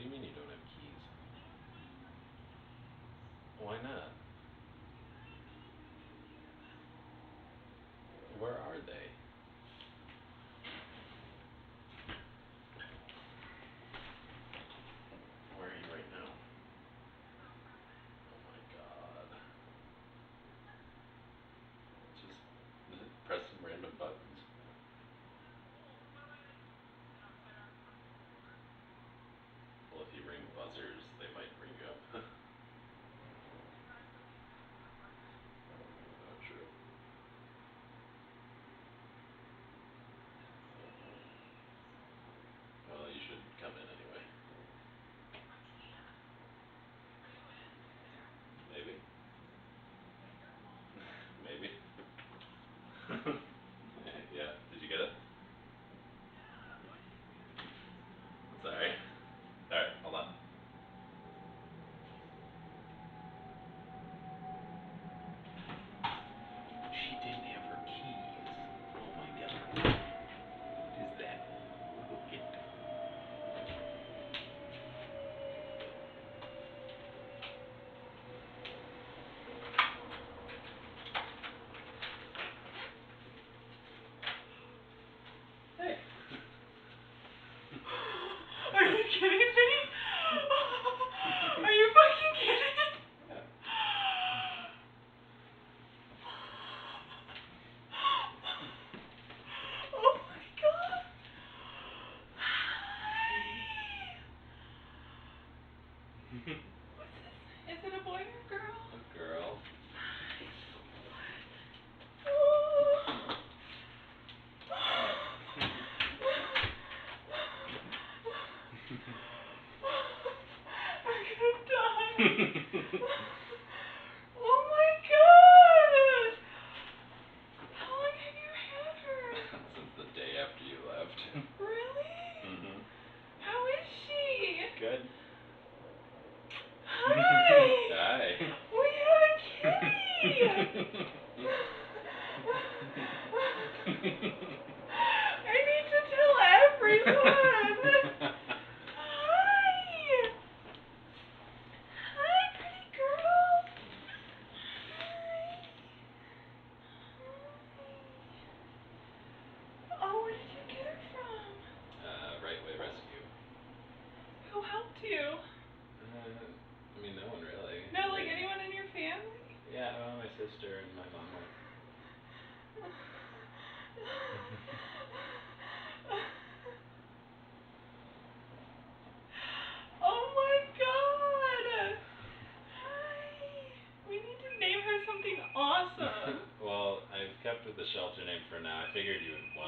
do you mean you don't have keys? Why not? Where are they? Where are you right now? Oh my god. Just press some random buttons. Well, if you ring buzzers, they might bring you up. Oh, true. Well, you should come in anyway. Maybe. Maybe. Yeah. Did you get it? Sorry. Alright, hold on. She didn't have her keys. Oh my god. What is that? Look it. Hey. Are you kidding me? Are you fucking kidding? Yeah. Oh my god. Hi. What's this? Is it a boy or a girl? A girl. Hi. Oh. I'm gonna die. Oh my god. How long have you had her? Since the day after you left. Really? Mhm. How is she? Good. Hi. Hi. We have a kitty. I need to tell everyone. Hi. Hi, pretty girl. Hi. Hi. Oh, where did you get her from? Right Way Rescue. Who helped you? I mean, no one really. No, like anyone in your family? Yeah, well, my sister and my mom went. Oh my god! Hi! We need to name her something awesome. Well, I've kept with the shelter name for now. I figured you would want